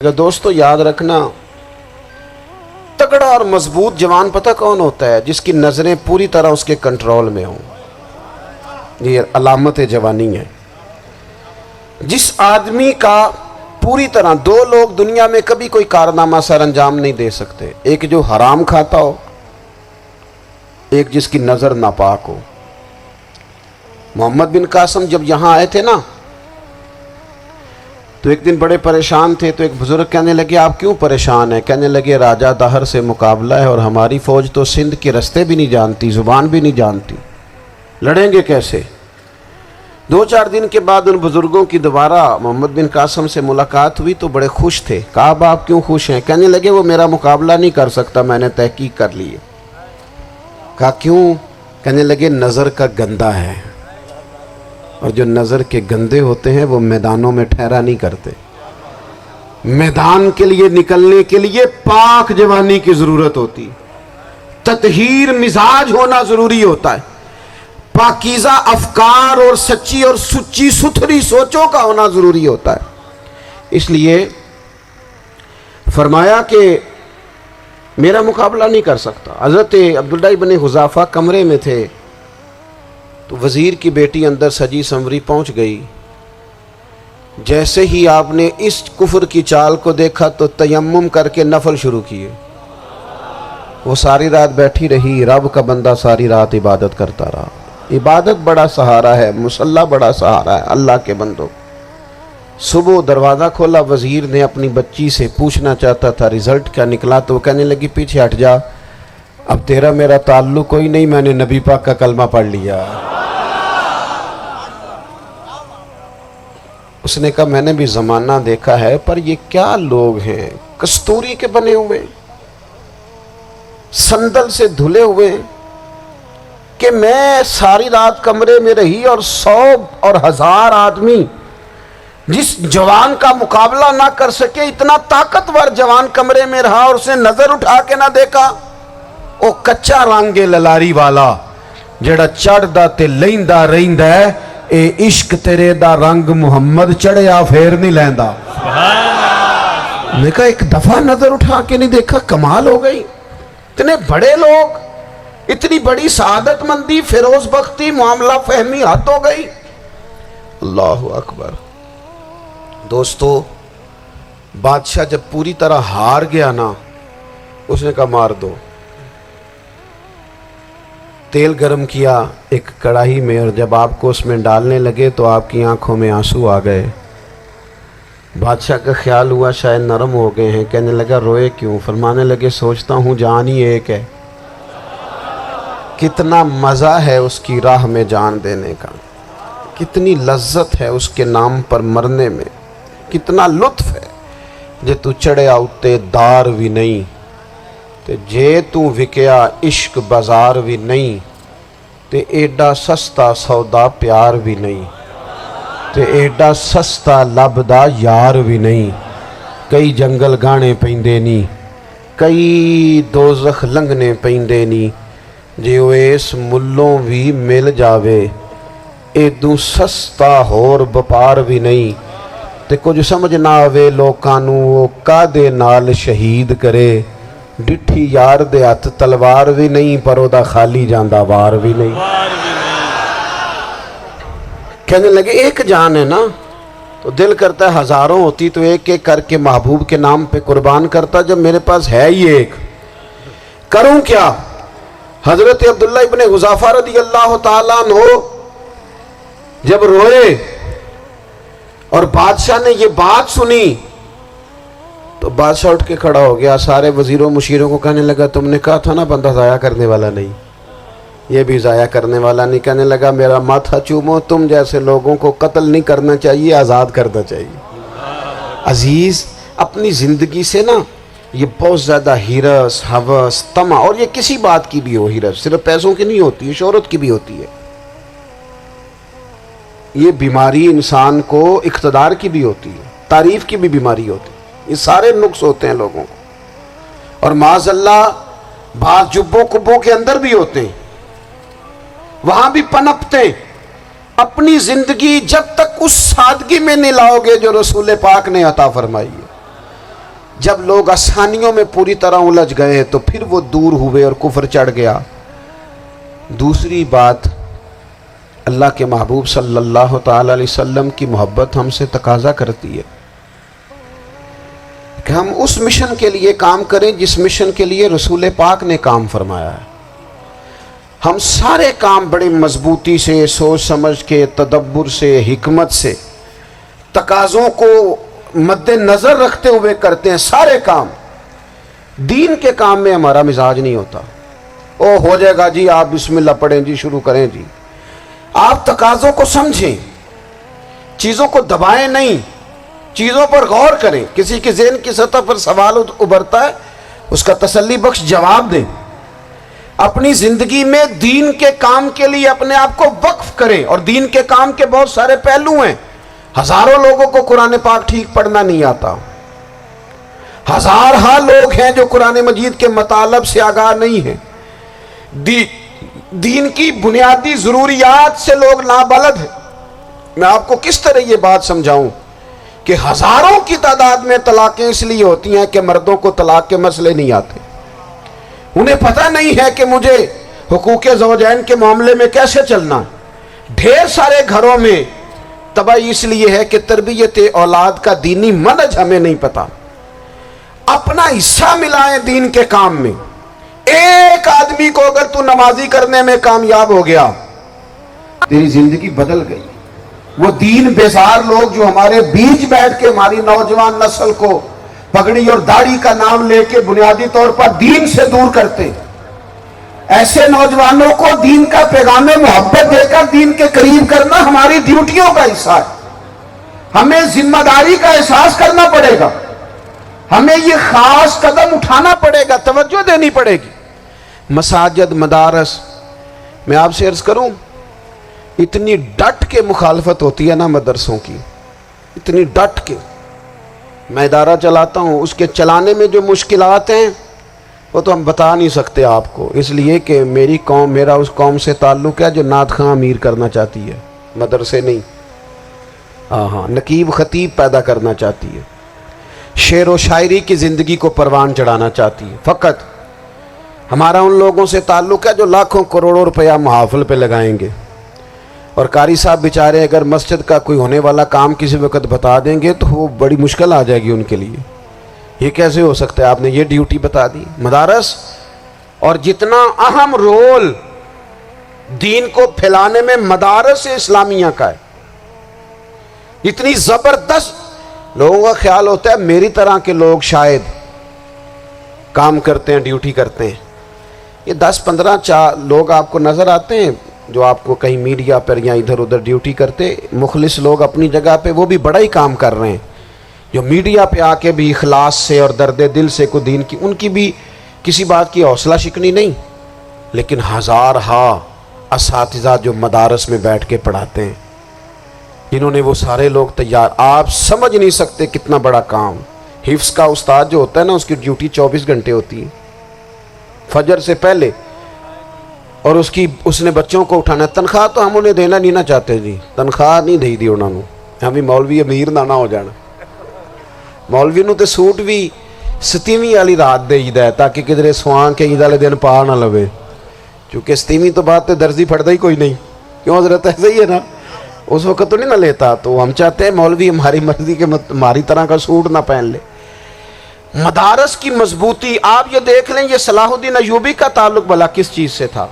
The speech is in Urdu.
دوستو یاد رکھنا، تگڑا اور مضبوط جوان پتہ کون ہوتا ہے؟ جس کی نظریں پوری طرح اس کے کنٹرول میں ہوں۔ یہ علامت جوانی ہے۔ جس آدمی کا پوری طرح، دو لوگ دنیا میں کبھی کوئی کارنامہ سر انجام نہیں دے سکتے، ایک جو حرام کھاتا ہو، ایک جس کی نظر ناپاک ہو۔ محمد بن قاسم جب یہاں آئے تھے نا، تو ایک دن بڑے پریشان تھے، تو ایک بزرگ کہنے لگے آپ کیوں پریشان ہیں؟ کہنے لگے راجہ دہر سے مقابلہ ہے اور ہماری فوج تو سندھ کے رستے بھی نہیں جانتی، زبان بھی نہیں جانتی، لڑیں گے کیسے؟ دو چار دن کے بعد ان بزرگوں کی دوبارہ محمد بن قاسم سے ملاقات ہوئی تو بڑے خوش تھے۔ کہا اب آپ کیوں خوش ہیں؟ کہنے لگے وہ میرا مقابلہ نہیں کر سکتا، میں نے تحقیق کر لی ہے۔ کہا کیوں؟ کہنے لگے نظر کا گندہ ہے، اور جو نظر کے گندے ہوتے ہیں وہ میدانوں میں ٹھہرا نہیں کرتے۔ میدان کے لیے نکلنے کے لیے پاک جوانی کی ضرورت ہوتی، تطہیر مزاج ہونا ضروری ہوتا ہے، پاکیزہ افکار اور سچی اور سچی ستھری سوچوں کا ہونا ضروری ہوتا ہے۔ اس لیے فرمایا کہ میرا مقابلہ نہیں کر سکتا۔ حضرت عبداللہ ابن حذافہ کمرے میں تھے، تو وزیر کی بیٹی اندر سجی سنوری پہنچ گئی۔ جیسے ہی آپ نے اس کفر کی چال کو دیکھا تو تیمم کر کے نفل شروع کیے۔ وہ ساری رات بیٹھی رہی، رب کا بندہ ساری رات عبادت کرتا رہا۔ عبادت بڑا سہارا ہے، مصلی بڑا سہارا ہے اللہ کے بندوں۔ صبح دروازہ کھولا، وزیر نے اپنی بچی سے پوچھنا چاہتا تھا رزلٹ کیا نکلا، تو وہ کہنے لگی پیچھے ہٹ جا، اب تیرا میرا تعلق کوئی نہیں، میں نے نبی پاک کا کلمہ پڑھ لیا۔ اس نے کہا میں نے بھی زمانہ دیکھا ہے، پر یہ کیا لوگ ہیں، کستوری کے بنے ہوئے، سندل سے دھلے ہوئے، کہ میں ساری رات کمرے میں رہی اور 100 اور 1000 آدمی جس جوان کا مقابلہ نہ کر سکے، اتنا طاقتور جوان کمرے میں رہا اور اس نے نظر اٹھا کے نہ دیکھا۔ او کچا رنگ للاری والا جڑا چڑھدا تے لیندا رہندا ہے، اے عشق تیرے دا رنگ محمد چڑھیا پھر نہیں لیندا۔ میں کہا ایک دفعہ نظر اٹھا کے نہیں دیکھا، کمال ہو گئی۔ اتنے بڑے لوگ، اتنی بڑی سعادت مندی، فیروز بختی، معاملہ فہمی حد ہو گئی۔ اللہ اکبر۔ دوستو بادشاہ جب پوری طرح ہار گیا نا، اس نے کہا مار دو۔ تیل گرم کیا ایک کڑاہی میں، اور جب آپ کو اس میں ڈالنے لگے تو آپ کی آنکھوں میں آنسو آ گئے۔ بادشاہ کا خیال ہوا شاید نرم ہو گئے ہیں، کہنے لگا روئے کیوں؟ فرمانے لگے سوچتا ہوں جان ہی ایک ہے، کتنا مزہ ہے اس کی راہ میں جان دینے کا، کتنی لذت ہے اس کے نام پر مرنے میں، کتنا لطف ہے۔ جے تو چڑھیا اتے دار بھی نہیں، تے جے تو وکیا عشق بازار بھی نہیں، تے ایڈا سستا سودا پیار بھی نہیں، تے ایڈا سستا لبدا یار بھی نہیں۔ کئی جنگل گانے پیندے نہیں، کئی دوزخ لنگنے پیندے نہیں، جے وہ اس ملوں بھی مل جاوے، ایدوں سستا ہور بپار بھی نہیں۔ تے کچھ سمجھ نہ آوے لوکانوں وہ کادے نال شہید کرے، ڈٹھی یار دے ہاتھ تلوار بھی نہیں، پر او دا خالی جاندہ وار بھی نہیں۔ کہنے لگے ایک جان ہے نا، تو دل کرتا ہے ہزاروں ہوتی تو ایک ایک کر کے محبوب کے نام پہ قربان کرتا، جب میرے پاس ہے ہی ایک، کروں کیا؟ حضرت عبداللہ ابن حذافہ رضی اللہ تعالیٰ عنہ جب روئے اور بادشاہ نے یہ بات سنی، تو بادشاہ اٹھ کے کھڑا ہو گیا، سارے وزیروں مشیروں کو کہنے لگا تم نے کہا تھا نا بندہ ضائع کرنے والا نہیں، یہ بھی ضائع کرنے والا نہیں۔ کہنے لگا میرا ماتھا چومو، تم جیسے لوگوں کو قتل نہیں کرنا چاہیے، آزاد کرنا چاہیے۔ عزیز اپنی زندگی سے نا یہ بہت زیادہ ہرس، ہوس، طمع، اور یہ کسی بات کی بھی ہو، ہرس صرف پیسوں کی نہیں ہوتی ہے، شہرت کی بھی ہوتی ہے، یہ بیماری انسان کو اقتدار کی بھی ہوتی ہے، تعریف کی بھی بیماری ہوتی ہے، یہ سارے نقص ہوتے ہیں لوگوں کو، اور معاذ اللہ بعض جبوں کبوں کے اندر بھی ہوتے ہیں، وہاں بھی پنپتے ہیں۔ اپنی زندگی جب تک اس سادگی میں نہیں لاؤ گے جو رسول پاک نے عطا فرمائی ہے، جب لوگ آسانیوں میں پوری طرح الجھ گئے تو پھر وہ دور ہوئے اور کفر چڑھ گیا۔ دوسری بات، اللہ کے محبوب صلی اللہ تعالی علیہ وسلم کی محبت ہم سے تقاضا کرتی ہے کہ ہم اس مشن کے لیے کام کریں جس مشن کے لیے رسول پاک نے کام فرمایا ہے۔ ہم سارے کام بڑے مضبوطی سے، سوچ سمجھ کے، تدبر سے، حکمت سے، تقاضوں کو مد نظر رکھتے ہوئے کرتے ہیں۔ سارے کام، دین کے کام میں ہمارا مزاج نہیں ہوتا۔ او ہو جائے گا جی، آپ بسم اللہ پڑھیں جی، شروع کریں جی۔ آپ تقاضوں کو سمجھیں، چیزوں کو دبائیں نہیں، چیزوں پر غور کریں۔ کسی کے ذہن کی سطح پر سوال ابھرتا ہے، اس کا تسلی بخش جواب دیں۔ اپنی زندگی میں دین کے کام کے لیے اپنے آپ کو وقف کریں، اور دین کے کام کے بہت سارے پہلو ہیں۔ ہزاروں لوگوں کو قرآن پاک ٹھیک پڑھنا نہیں آتا، ہزارہ لوگ ہیں جو قرآن مجید کے مطالب سے آگاہ نہیں ہیں، دین کی بنیادی ضروریات سے لوگ نابلد ہیں۔ میں آپ کو کس طرح یہ بات سمجھاؤں کہ ہزاروں کی تعداد میں طلاقیں اس لیے ہوتی ہیں کہ مردوں کو طلاق کے مسئلے نہیں آتے، انہیں پتہ نہیں ہے کہ مجھے حقوق زوجین کے معاملے میں کیسے چلنا۔ ڈھیر سارے گھروں میں تباہی اس لیے ہے کہ تربیت اولاد کا دینی منہج ہمیں نہیں پتا۔ اپنا حصہ ملائیں دین کے کام میں۔ ایک آدمی کو اگر تو نمازی کرنے میں کامیاب ہو گیا، تیری زندگی بدل گئی۔ وہ دین بیزار لوگ جو ہمارے بیچ بیٹھ کے ہماری نوجوان نسل کو پگڑی اور داڑھی کا نام لے کے بنیادی طور پر دین سے دور کرتے، ایسے نوجوانوں کو دین کا پیغام محبت دے کر دین کے قریب کرنا ہماری ڈیوٹیوں کا حصہ ہے۔ ہمیں ذمہ داری کا احساس کرنا پڑے گا، ہمیں یہ خاص قدم اٹھانا پڑے گا، توجہ دینی پڑے گی۔ مساجد، مدارس، میں آپ سے عرض کروں، اتنی ڈٹ کے مخالفت ہوتی ہے نا مدرسوں کی، اتنی ڈٹ کے۔ میں ادارہ چلاتا ہوں، اس کے چلانے میں جو مشکلات ہیں وہ تو ہم بتا نہیں سکتے آپ کو، اس لیے کہ میری قوم، میرا اس قوم سے تعلق ہے جو نعت خواں امیر کرنا چاہتی ہے، مدرسے نہیں۔ ہاں، نقیب خطیب پیدا کرنا چاہتی ہے، شعر و شاعری کی زندگی کو پروان چڑھانا چاہتی ہے۔ فقط ہمارا ان لوگوں سے تعلق ہے جو لاکھوں کروڑوں روپیہ محافل پہ لگائیں گے، اور قاری صاحب بیچارے اگر مسجد کا کوئی ہونے والا کام کسی وقت بتا دیں گے تو وہ بڑی مشکل آ جائے گی ان کے لیے۔ یہ کیسے ہو سکتا ہے، آپ نے یہ ڈیوٹی بتا دی۔ مدارس، اور جتنا اہم رول دین کو پھیلانے میں مدارس اسلامیہ کا ہے، اتنی زبردست، لوگوں کا خیال ہوتا ہے میری طرح کے لوگ شاید کام کرتے ہیں، ڈیوٹی کرتے ہیں۔ یہ 10-15 لوگ آپ کو نظر آتے ہیں جو آپ کو کہیں میڈیا پر یا ادھر ادھر ڈیوٹی کرتے، مخلص لوگ اپنی جگہ پہ، وہ بھی بڑا ہی کام کر رہے ہیں، جو میڈیا پہ آ کے بھی اخلاص سے اور درد دل سے کو دین کی، ان کی بھی کسی بات کی حوصلہ شکنی نہیں۔ لیکن ہزارہ اساتذہ جو مدارس میں بیٹھ کے پڑھاتے ہیں، جنہوں نے وہ سارے لوگ تیار، آپ سمجھ نہیں سکتے کتنا بڑا کام۔ حفظ کا استاد جو ہوتا ہے نا، اس کی ڈیوٹی 24 گھنٹے ہوتی ہے، فجر سے پہلے، اور اس نے بچوں کو اٹھانا۔ تنخواہ تو ہم انہیں دینا نہیں نہ چاہتے جی، تنخواہ نہیں دی انہوں نے، ہمیں مولوی امیر نہ ہو جانا۔ مولوی نو تے سوٹ بھی 27ویں والی رات دے عیدہ ہے تاکہ کدھر سوان کے عید والے دن پا نہ لوے، چونکہ 27ویں تو بعد تے درزی پھڑتا ہی کوئی نہیں، کیوں حضرت؟ ایسے ہی ہے نا، اس وقت تو نہیں نہ لیتا۔ تو ہم چاہتے ہیں مولوی ہماری مرضی کے ہماری طرح کا سوٹ نہ پہن لے۔ مدارس کی مضبوطی، آپ یہ دیکھ لیں، یہ صلاح الدین ایوبی کا تعلق بھلا کس چیز سے تھا؟